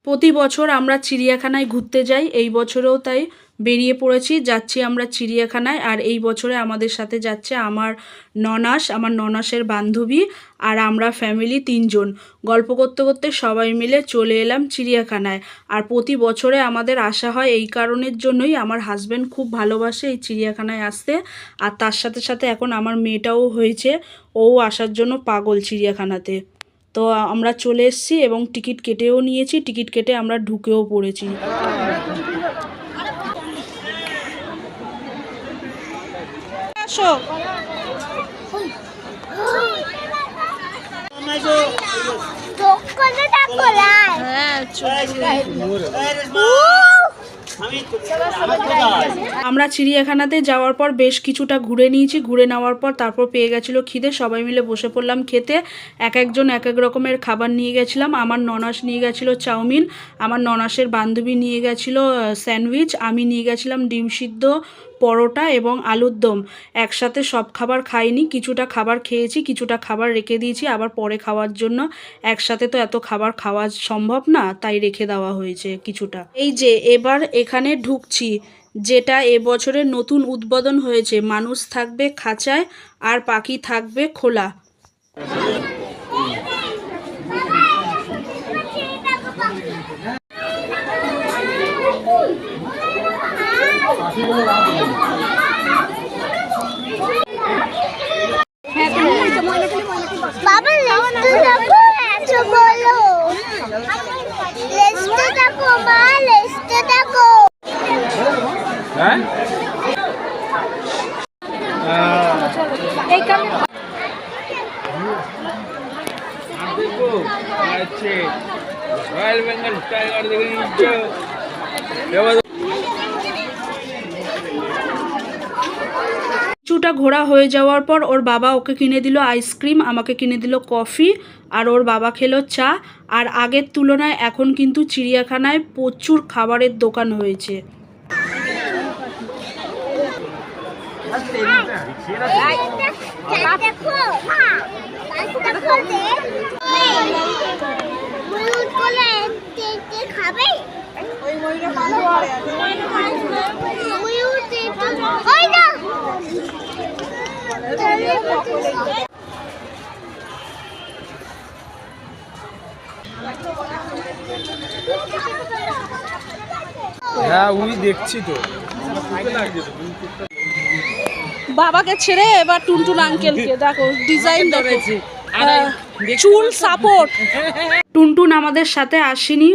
প্রতি বছর আমরা চিড়িয়াখানায় ঘুরতে যাই, এই বছরেও তাই বেরিয়ে পড়েছি, যাচ্ছি আমরা চিড়িয়াখানায়। আর এই বছরে আমাদের সাথে যাচ্ছে আমার ননাসের বান্ধবী আর আমরা ফ্যামিলি 3 জন। গল্প করতে করতে সবাই মিলে চলে এলাম চিড়িয়াখানায়। আর প্রতি বছরে আমাদের আসা হয় এই কারণের জন্যই, আমার হাজব্যান্ড খুব ভালোবাসে এই চিড়িয়াখানায় আসতে। আর তার সাথে সাথে এখন আমার মেয়েটাও হয়েছে, ও আসার জন্য পাগল চিড়িয়াখানাতে। তো আমরা চলে এসেছি এবং টিকিট কেটেও নিয়েছি, টিকিট কেটে আমরা ঢুকেও পড়েছি। আসো। আমরা চিড়িয়াখানাতে যাওয়ার পর বেশ কিছুটা ঘুরে নিয়েছি, ঘুরে নেওয়ার পর তারপর পেয়ে গেছিলো খিদে, সবাই মিলে বসে পড়লাম খেতে। এক একজন এক এক রকমের খাবার নিয়ে গেছিলাম। আমার ননাস নিয়ে গেছিলো চাউমিন, আমার ননাসের বান্ধবী নিয়ে গেছিলো স্যান্ডউইচ, আমি নিয়ে গেছিলাম ডিম সিদ্ধ, পরোটা এবং আলুর দম। একসাথে সব খাবার খাইনি, কিছুটা খাবার খেয়েছি, কিছুটা খাবার রেখে দিয়েছি আবার পরে খাওয়ার জন্য। একসাথে তো এত খাবার খাওয়া সম্ভব না, তাই রেখে দেওয়া হয়েছে কিছুটা। এই যে এবার এখানে ঢুকছি, যেটা এবছরের নতুন উদ্বোধন হয়েছে। মানুষ থাকবে খাঁচায় আর পাখি থাকবে খোলা। কিছুটা ঘোরা হয়ে যাওয়ার পর ওর বাবা ওকে কিনে দিল আইসক্রিম, আমাকে কিনে দিল কফি, আর ওর বাবা খেলো চা। আর আগের তুলনায় এখন কিন্তু চিড়িয়াখানায় প্রচুর খাবারের দোকান হয়েছে। হ্যাঁ ওই দেখছি তো, বাবাকে ছেড়ে এবার টুনটুন আঙ্কেলকে দেখো, ডিজাইন দেখো, চুল সাপোর্ট। টুনটুন আমাদের সাথে আসেনি।